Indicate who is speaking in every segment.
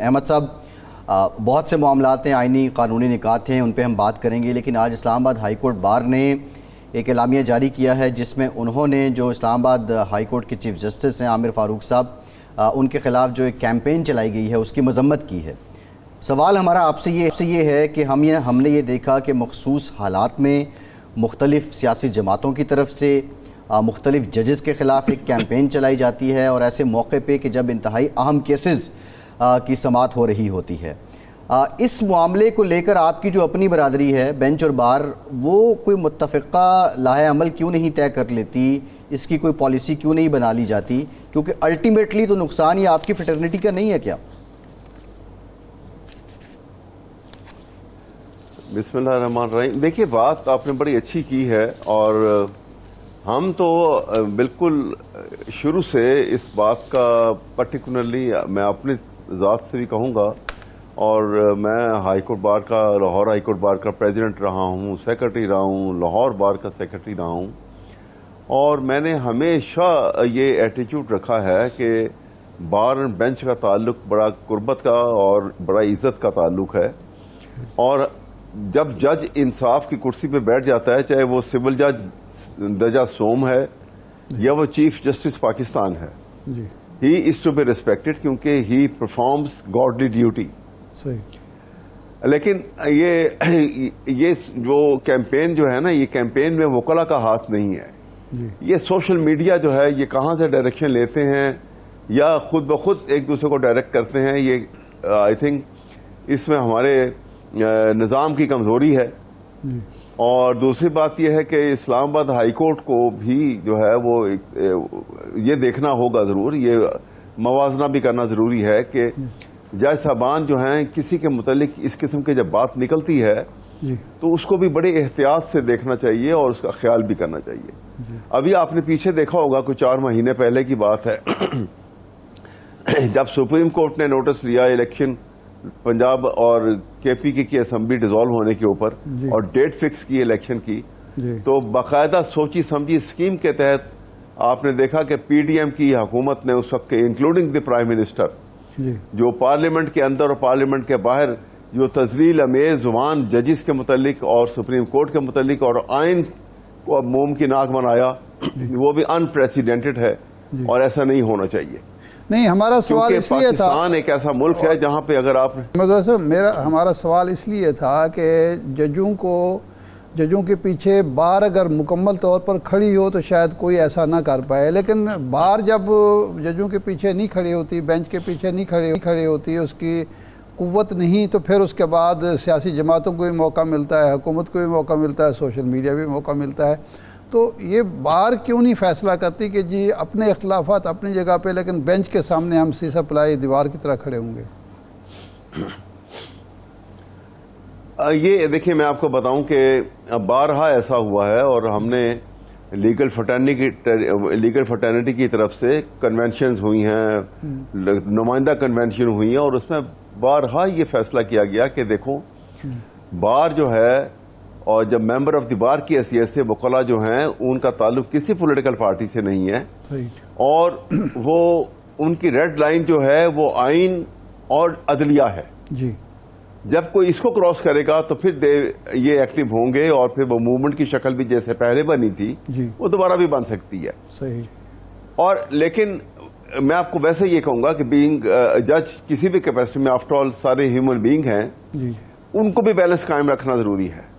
Speaker 1: احمد صاحب، بہت سے معاملات ہیں، آئینی قانونی نکات ہیں، ان پہ ہم بات کریں گے، لیکن آج اسلام آباد ہائی کورٹ بار نے ایک اعلامیہ جاری کیا ہے جس میں انہوں نے جو اسلام آباد ہائی کورٹ کے چیف جسٹس ہیں عامر فاروق صاحب، ان کے خلاف جو ایک کیمپین چلائی گئی ہے اس کی مذمت کی ہے۔ سوال ہمارا آپ سے یہ ہے کہ ہم نے یہ دیکھا کہ مخصوص حالات میں مختلف سیاسی جماعتوں کی طرف سے مختلف ججز کے خلاف ایک کیمپین چلائی جاتی ہے، اور ایسے موقع پہ کہ جب انتہائی اہم کیسز کی سماعت ہو رہی ہوتی ہے، اس معاملے کو لے کر آپ کی جو اپنی برادری ہے بینچ اور بار، وہ کوئی متفقہ لاہ عمل کیوں نہیں طے کر لیتی؟ اس کی کوئی پالیسی کیوں نہیں بنا لی جاتی؟ کیونکہ الٹیمیٹلی تو نقصان یہ آپ کی فیٹرنیٹی کا نہیں ہے کیا؟
Speaker 2: بسم اللہ الرحمن الرحیم۔ دیکھیے، بات آپ نے بڑی اچھی کی ہے، اور ہم تو بالکل شروع سے اس بات کا پرٹیکولرلی میں اپنی ذات سے بھی کہوں گا، اور میں ہائی کورٹ بار کا، لاہور ہائی کورٹ بار کا پریزیڈنٹ رہا ہوں، سیکرٹری رہا ہوں، لاہور بار کا سیکرٹری رہا ہوں، اور میں نے ہمیشہ یہ ایٹیٹیوڈ رکھا ہے کہ بار اینڈ بینچ کا تعلق بڑا قربت کا اور بڑا عزت کا تعلق ہے، اور جب جج انصاف کی کرسی پہ بیٹھ جاتا ہے، چاہے وہ سول جج درجہ سوم ہے یا وہ چیف جسٹس پاکستان ہے، ہی از ٹو بی ریسپیکٹڈ، کیونکہ ہی پرفارمز گاڈلی ڈیوٹی۔ لیکن یہ جو کیمپین جو ہے نا، یہ کیمپین میں وکلا کا ہاتھ نہیں ہے، یہ سوشل میڈیا جو ہے یہ کہاں سے ڈائریکشن لیتے ہیں یا خود بخود ایک دوسرے کو ڈائریکٹ کرتے ہیں، یہ آئی تھنک اس میں ہمارے نظام کی کمزوری ہے۔ اور دوسری بات یہ ہے کہ اسلام آباد ہائی کورٹ کو بھی جو ہے وہ یہ دیکھنا ہوگا ضرور، یہ موازنہ بھی کرنا ضروری ہے کہ جج صاحبان جو ہیں کسی کے متعلق اس قسم کی جب بات نکلتی ہے تو اس کو بھی بڑے احتیاط سے دیکھنا چاہیے اور اس کا خیال بھی کرنا چاہیے۔ ابھی آپ نے پیچھے دیکھا ہوگا، کچھ 4 مہینے پہلے کی بات ہے، جب سپریم کورٹ نے نوٹس لیا الیکشن پنجاب اور کے پی کی اسمبلی ڈیزالو ہونے کے اوپر اور ڈیٹ فکس کی الیکشن کی، تو باقاعدہ سوچی سمجھی اسکیم کے تحت آپ نے دیکھا کہ پی ڈی ایم کی حکومت نے اس وقت کے انکلوڈنگ دی پرائم منسٹر، جو پارلیمنٹ کے اندر اور پارلیمنٹ کے باہر جو تذلیل امیز زبان ججز کے متعلق اور سپریم کورٹ کے متعلق اور آئین کو اب موم کی ناک بنایا، وہ بھی ان پریسیڈنٹڈ ہے، اور ایسا نہیں ہونا چاہیے۔
Speaker 3: نہیں، ہمارا سوال اس لیے تھا،
Speaker 2: پاکستان ایک ایسا ملک ہے جہاں پہ اگر آپ
Speaker 3: ہمارا سوال اس لیے تھا کہ ججوں کے پیچھے بار اگر مکمل طور پر کھڑی ہو تو شاید کوئی ایسا نہ کر پائے، لیکن بار جب ججوں کے پیچھے نہیں کھڑی ہوتی، بینچ کے پیچھے نہیں کھڑی ہوتی، اس کی قوت نہیں، تو پھر اس کے بعد سیاسی جماعتوں کو بھی موقع ملتا ہے، حکومت کو بھی موقع ملتا ہے، سوشل میڈیا بھی موقع ملتا ہے، تو یہ بار کیوں نہیں فیصلہ کرتی کہ جی اپنے اختلافات اپنی جگہ پہ، لیکن بینچ کے سامنے ہم سیسا پلائی دیوار کی طرح کھڑے ہوں گے؟
Speaker 2: یہ دیکھیں، میں آپ کو بتاؤں کہ بارہا ایسا ہوا ہے، اور ہم نے لیگل فٹرنیٹی کی طرف سے کنونشنز ہوئی ہیں، نمائندہ کنونشن ہوئی ہیں، اور اس میں بارہا یہ فیصلہ کیا گیا کہ دیکھو، بار جو ہے اور جب ممبر آف دی بار کی حیثیت سے وکلا جو ہیں ان کا تعلق کسی پولیٹیکل پارٹی سے نہیں ہے، اور وہ ان کی ریڈ لائن جو ہے وہ آئین اور عدلیہ ہے۔ جب کوئی اس کو کراس کرے گا تو پھر یہ ایکٹیو ہوں گے، اور پھر وہ موومنٹ کی شکل بھی جیسے پہلے بنی تھی وہ دوبارہ بھی بن سکتی ہے۔ اور لیکن میں آپ کو ویسے یہ کہوں گا کہ بینگ جج کسی بھی کیپیسٹی میں، آفٹر آل سارے ہیومن بینگ ہیں، ان کو بھی بیلنس قائم رکھنا ضروری ہے۔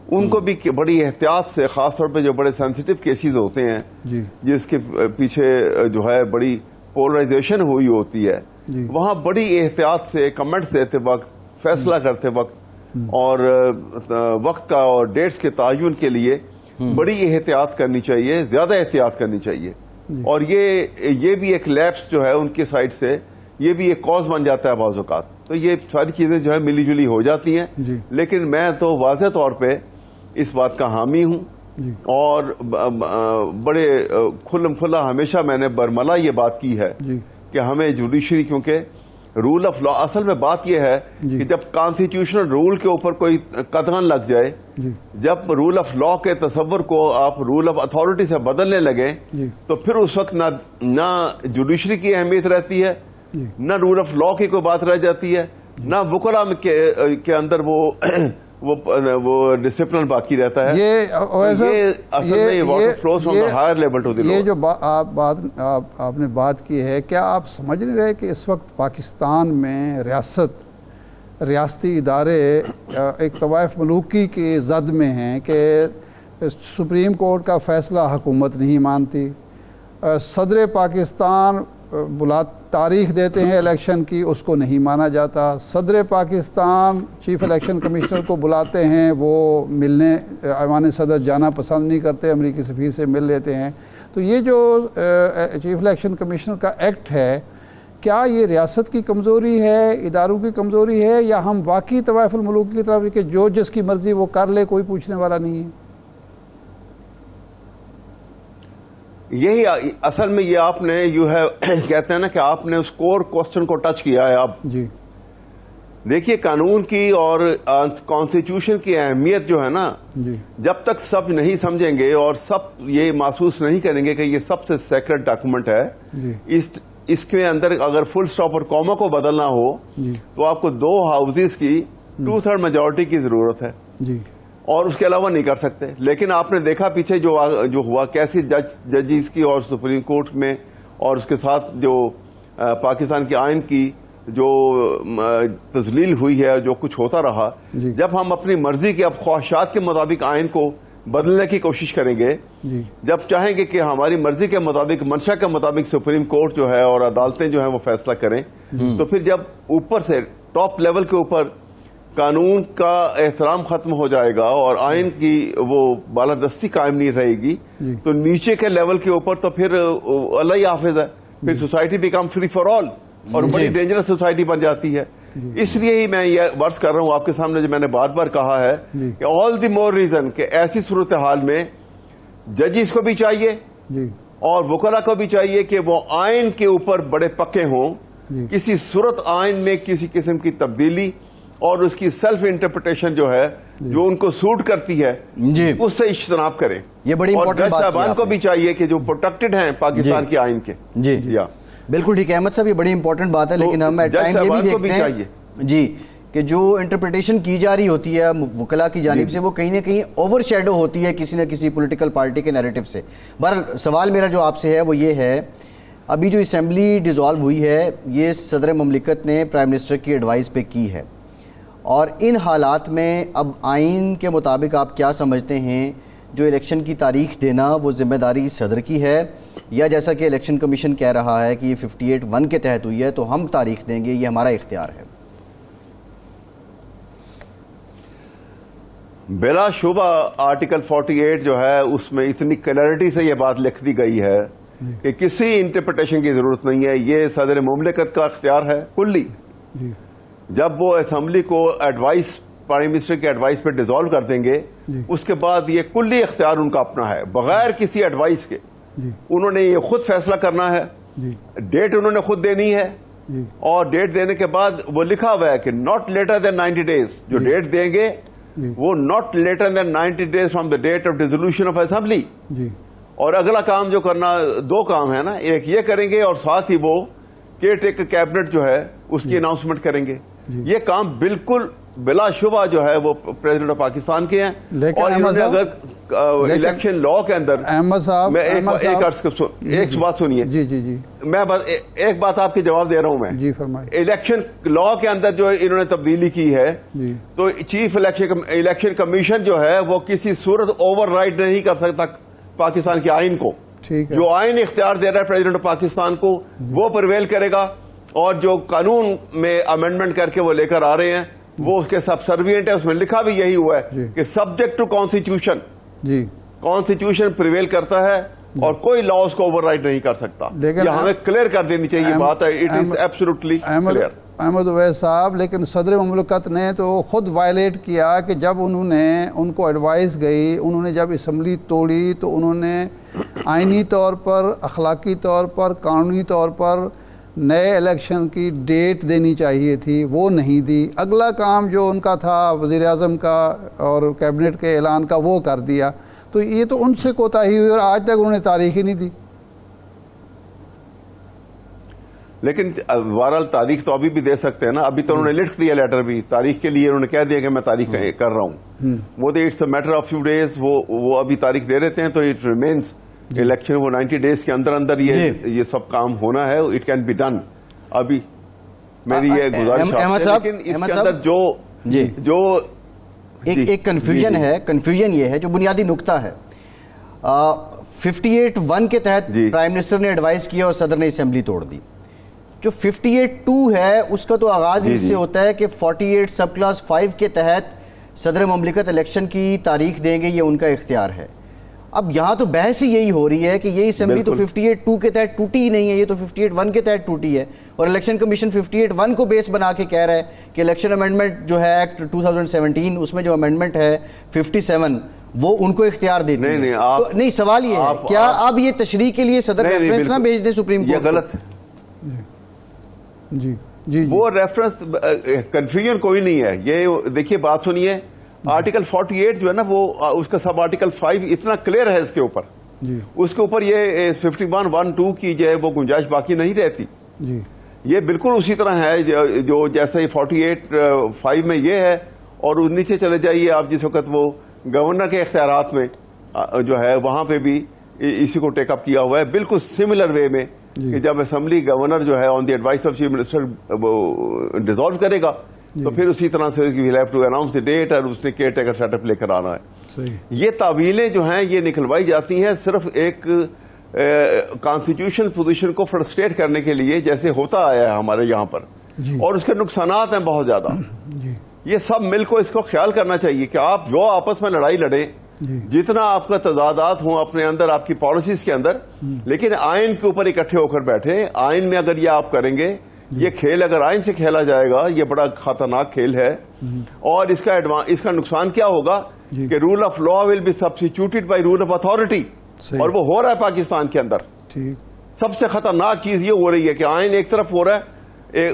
Speaker 2: ان کو بھی بڑی احتیاط سے، خاص طور پہ جو بڑے سینسیٹیو کیسز ہوتے ہیں جس کے پیچھے جو ہے بڑی پولرائزیشن ہوئی ہوتی ہے، وہاں بڑی احتیاط سے کمنٹس دیتے وقت، فیصلہ کرتے وقت، اور وقت کا اور ڈیٹس کے تعین کے لیے بڑی احتیاط کرنی چاہیے، زیادہ احتیاط کرنی چاہیے، اور یہ بھی ایک لیپس جو ہے ان کی سائڈ سے، یہ بھی ایک کاز بن جاتا ہے بعض اوقات، تو یہ ساری چیزیں جو ہے ملی جلی ہو جاتی ہیں۔ لیکن میں تو واضح طور پہ اس بات کا حامی ہوں، اور بڑے کھلم کھلا ہمیشہ میں نے برملا یہ بات کی ہے کہ ہمیں جوڈیشری، کیونکہ رول آف لا، اصل میں بات یہ ہے کہ جب کانسٹیٹیوشنل رول کے اوپر کوئی قدغن لگ جائے، جب رول آف لا کے تصور کو آپ رول آف اتھارٹی سے بدلنے لگے، تو پھر اس وقت نہ جوڈیشری کی اہمیت رہتی ہے، نہ رول آف لا کی کوئی بات رہ جاتی ہے، نہ وکلا کے اندر وہ ڈسپلن باقی رہتا ہے.
Speaker 3: یہ
Speaker 2: اصل میں یہ water flows from the higher level to the lower.
Speaker 3: یہ جو آپ نے بات کی ہے، کیا آپ سمجھ نہیں رہے کہ اس وقت پاکستان میں ریاستی ادارے ایک طوائف ملوکی کی زد میں ہیں کہ سپریم کورٹ کا فیصلہ حکومت نہیں مانتی، صدر پاکستان تاریخ دیتے ہیں الیکشن کی، اس کو نہیں مانا جاتا، صدر پاکستان چیف الیکشن کمشنر کو بلاتے ہیں، وہ ملنے ایوان صدر جانا پسند نہیں کرتے، امریکی سفیر سے مل لیتے ہیں. تو یہ جو چیف الیکشن کمشنر کا ایکٹ ہے، کیا یہ ریاست کی کمزوری ہے، اداروں کی کمزوری ہے، یا ہم واقعی طوائف الملوک کی طرف کہ جو جس کی مرضی وہ کر لے، کوئی پوچھنے والا نہیں ہے؟
Speaker 2: یہی اصل میں یہ آپ نے کہتے ہیں نا کہ آپ نے اس کور کوسچن کو ٹچ کیا ہے. آپ
Speaker 3: جی
Speaker 2: دیکھیے، قانون کی اور کانسٹیٹیوشن کی اہمیت جو ہے نا،
Speaker 3: جی
Speaker 2: جب تک سب نہیں سمجھیں گے اور سب یہ محسوس نہیں کریں گے کہ یہ سب سے سیکرڈ ڈاکومنٹ ہے،
Speaker 3: جی
Speaker 2: اس کے اندر اگر فل سٹاپ اور کوما کو بدلنا ہو
Speaker 3: جی
Speaker 2: تو آپ کو 2 ہاؤسز کی 2/3 میجورٹی کی ضرورت ہے،
Speaker 3: جی
Speaker 2: اور اس کے علاوہ نہیں کر سکتے. لیکن آپ نے دیکھا پیچھے جو ہوا، کیسی ججز کی اور سپریم کورٹ میں، اور اس کے ساتھ جو پاکستان کے آئین کی جو تذلیل ہوئی ہے، جو کچھ ہوتا رہا.
Speaker 3: جی
Speaker 2: جب ہم اپنی مرضی کے اب خواہشات کے مطابق آئین کو بدلنے کی کوشش کریں گے،
Speaker 3: جی
Speaker 2: جب چاہیں گے کہ ہماری مرضی کے مطابق، منشا کے مطابق سپریم کورٹ جو ہے اور عدالتیں جو ہیں وہ فیصلہ کریں، تو پھر جب اوپر سے ٹاپ لیول کے اوپر قانون کا احترام ختم ہو جائے گا اور آئین کی وہ بالادستی قائم نہیں رہے گی، تو نیچے کے لیول کے اوپر تو پھر اللہ ہی حافظ ہے، پھر society become free for all, اور بڑی ڈینجرس سوسائٹی بن جاتی ہے. اس لیے ہی میں یہ ورس کر رہا ہوں آپ کے سامنے، جو میں نے بار بار کہا ہے کہ آل دی مور ریزن کہ ایسی صورتحال میں ججز کو بھی چاہیے اور وکلا کو بھی چاہیے کہ وہ آئین کے اوپر بڑے پکے ہوں. کسی صورت آئین میں کسی قسم کی تبدیلی اور اس کی سیلف انٹرپریٹیشن جو ہے، جو ان کو سوٹ کرتی ہے، اس سے اجتناب کریں.
Speaker 1: یہ بڑی
Speaker 2: جج صاحبان کو بھی چاہیے کہ جو پروٹیکٹڈ ہیں پاکستان کے آئین کے.
Speaker 1: جی بالکل ٹھیک ہے احمد صاحب، یہ بڑی امپورٹنٹ بات ہے. لیکن ہم ٹائم یہ بھی دیکھتے ہیں جی کہ جو انٹرپریٹیشن کی جا رہی ہوتی ہے وکلا کی جانب سے، وہ کہیں نہ کہیں اوور شیڈو ہوتی ہے کسی نہ کسی پولیٹیکل پارٹی کے نیریٹو سے. بہرحال سوال میرا جو آپ سے ہے وہ یہ ہے، ابھی جو اسمبلی ڈیزالو ہوئی ہے، یہ صدر مملکت نے پرائم منسٹر کی ایڈوائز پہ کی ہے، اور ان حالات میں اب آئین کے مطابق آپ کیا سمجھتے ہیں، جو الیکشن کی تاریخ دینا وہ ذمہ داری صدر کی ہے، یا جیسا کہ الیکشن کمیشن کہہ رہا ہے کہ یہ 58(1) کے تحت ہوئی ہے تو ہم تاریخ دیں گے، یہ ہمارا اختیار ہے؟
Speaker 2: بلا شبہ آرٹیکل 48 جو ہے اس میں اتنی کلیئرٹی سے یہ بات لکھ دی گئی ہے کہ کسی انٹرپریٹیشن کی ضرورت نہیں ہے. یہ صدر مملکت کا اختیار ہے کلی. جب وہ اسمبلی کو ایڈوائس، پرائم منسٹر کے ایڈوائس پہ ڈیزالو کر دیں گے، اس کے بعد یہ کلی اختیار ان کا اپنا ہے، بغیر کسی ایڈوائس کے. انہوں نے یہ خود فیصلہ کرنا ہے، ڈیٹ انہوں نے خود دینی ہے، اور ڈیٹ دینے کے بعد وہ لکھا ہوا ہے کہ ناٹ لیٹر دین 90 days. جو ڈیٹ دیں گے وہ not later than 90 days from the date of dissolution of assembly. اور اگلا کام جو کرنا، 2 کام ہے نا، ایک یہ کریں گے اور ساتھ ہی وہ کیئر ٹیکر کیبنٹ جو ہے اس کی اناؤنسمنٹ کریں گے. یہ کام بالکل بلا شبہ جو ہے وہ پریزیڈنٹ آف پاکستان کے ہیں. اور انہوں نے اگر الیکشن لا کے اندر،
Speaker 3: احمد صاحب
Speaker 2: میں ایک بات سنیے، میں بس ایک بات آپ کے جواب دے رہا ہوں میں.
Speaker 3: جی فرمائیں.
Speaker 2: الیکشن لا کے اندر جو انہوں نے تبدیلی کی ہے، تو چیف الیکشن کمیشن جو ہے وہ کسی صورت اوور رائڈ نہیں کر سکتا پاکستان کے آئین کو. جو آئین اختیار دے رہا ہے پریزیڈنٹ آف پاکستان کو، وہ پرویل کرے گا، اور جو قانون میں امینڈمنٹ کر کے وہ لے کر آ رہے ہیں وہ اس کے سبسروینٹ ہے. اس میں لکھا بھی یہی ہوا ہے کہ subject to constitution, constitution prevail کرتا ہے اور کوئی لا اس کو اوور رائڈ نہیں کر سکتا. یہ ہمیں کلیئر کر دینی چاہیے بات ہے. It is absolutely clear.
Speaker 3: Ahmed Owais صاحب، لیکن صدر مملکت نے تو خود وائلیٹ کیا کہ جب انہوں نے ان کو ایڈوائس گئی، انہوں نے جب اسمبلی توڑی تو انہوں نے آئینی طور پر، اخلاقی طور پر، قانونی طور پر نئے الیکشن کی ڈیٹ دینی چاہیے تھی، وہ نہیں دی. اگلا کام جو ان کا تھا وزیر اعظم کا اور کیبنٹ کے اعلان کا، وہ کر دیا. تو یہ تو ان سے کوتاہی ہوئی، اور آج تک انہوں نے تاریخ ہی نہیں دی.
Speaker 2: لیکن بہرحال تاریخ تو ابھی بھی دے سکتے ہیں نا. ابھی تو انہوں نے لکھ دیا لیٹر بھی تاریخ کے لیے, انہوں نے کہہ دیا کہ میں تاریخ کر رہا ہوں. وہ it's a matter of few days, وہ ابھی تاریخ دے دیتے ہیں تو اٹ ریمینس الیکشن. وہ 90 ڈیز کے اندر یہ سب کام ہونا ہے. It can be done. ابھی میری یہ گزارش ہے, لیکن اس کے اندر جو
Speaker 1: ایک کنفیوژن ہے. کنفیوژن یہ ہے جو بنیادی نقطہ ہے, 58(1) کے تحت پرائم منسٹر نے ایڈوائز کیا اور صدر نے اسمبلی توڑ دی. جو 58(2) ہے اس کا تو آغاز اس سے ہوتا ہے کہ 48 سب کلاس 5 کے تحت صدر مملکت الیکشن کی تاریخ دیں گے, یہ ان کا اختیار ہے. اب یہاں تو بحث ہی یہی ہو رہی ہے کہ یہ اسمبلی تو 58(2) کے تحت ٹوٹی ہی نہیں ہے, یہ تو 58(1) کے تحت ٹوٹی ہے. اور الیکشن کمیشن 58(1) کو بیس بنا کے کہہ رہا ہے کہ الیکشن امینڈمنٹ جو ہے ایکٹ 2017 اس میں جو امینڈمنٹ ہے 57 وہ ان کو اختیار دیتی ہے. نہیں, سوال یہ ہے کیا اب یہ تشریح کے لیے صدر ریفرنس نہ بھیج دیں سپریم کورٹ؟
Speaker 2: یہ غلط ہے.
Speaker 3: جی
Speaker 2: وہ ریفرنس کنفیوژن کوئی نہیں ہے. یہ دیکھیے بات سنیے, آرٹیکل 48 جو ہے نا وہ اس کا سب آرٹیکل 5 اتنا کلیئر ہے اس کے اوپر, اس کے اوپر یہ 51(1)(2) کی جو ہے وہ گنجائش باقی نہیں رہتی. یہ بالکل اسی طرح ہے جو جیسے 48(5) میں یہ ہے, اور نیچے چلے جائیے آپ جس وقت وہ گورنر کے اختیارات میں جو ہے وہاں پہ بھی اسی کو ٹیک اپ کیا ہوا ہے بالکل سملر وے میں, کہ جب اسمبلی گورنر جو ہے on the advice of chief minister dissolve کرے گا تو پھر اسی طرح سے we'll have to announce the date, اور اس نے کیئر ٹیکر سیٹ اپ لے کر آنا ہے. یہ تعویلیں جو ہیں یہ نکلوائی جاتی ہیں صرف ایک کانسٹیٹیوشنل پوزیشن کو فرسٹریٹ کرنے کے لیے, جیسے ہوتا آیا ہے ہمارے یہاں پر, اور اس کے نقصانات ہیں بہت زیادہ. یہ سب مل کو اس کو خیال کرنا چاہیے کہ آپ جو آپس میں لڑائی لڑیں, جتنا آپ کا تضادات ہوں اپنے اندر آپ کی پالیسیز کے اندر, لیکن آئین کے اوپر اکٹھے ہو کر بیٹھے. آئین میں اگر یہ آپ کریں گے, یہ کھیل اگر آئین سے کھیلا جائے گا یہ بڑا خطرناک کھیل ہے. اور اس کا نقصان کیا ہوگا کہ rule of law will be substituted by rule of authority, اور وہ ہو رہا ہے پاکستان کے اندر. سب سے خطرناک چیز یہ ہو رہی ہے کہ آئین ایک طرف ہو رہا ہے,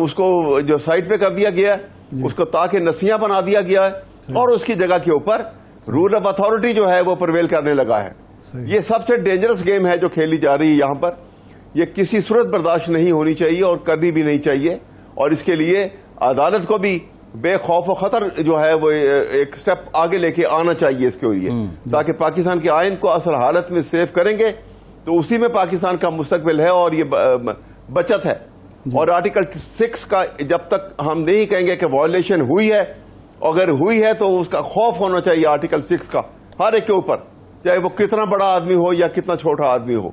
Speaker 2: اس کو جو سائڈ پہ کر دیا گیا ہے, اس کو تاکہ نسیاں بنا دیا گیا ہے, اور اس کی جگہ کے اوپر رول آف اتھارٹی جو ہے وہ پرویل کرنے لگا ہے. یہ سب سے ڈینجرس گیم ہے جو کھیلی جا رہی ہے یہاں پر. یہ کسی صورت برداشت نہیں ہونی چاہیے اور کرنی بھی نہیں چاہیے, اور اس کے لیے عدالت کو بھی بے خوف و خطر جو ہے وہ ایک سٹیپ آگے لے کے آنا چاہیے اس کے لیے, تاکہ پاکستان کے آئین کو اصل حالت میں سیو کریں گے تو اسی میں پاکستان کا مستقبل ہے اور یہ بچت ہے. اور آرٹیکل 6 کا جب تک ہم نہیں کہیں گے کہ وائلیشن ہوئی ہے, اگر ہوئی ہے تو اس کا خوف ہونا چاہیے آرٹیکل 6 کا ہر ایک کے اوپر, چاہے وہ کتنا بڑا آدمی ہو یا کتنا چھوٹا آدمی ہو.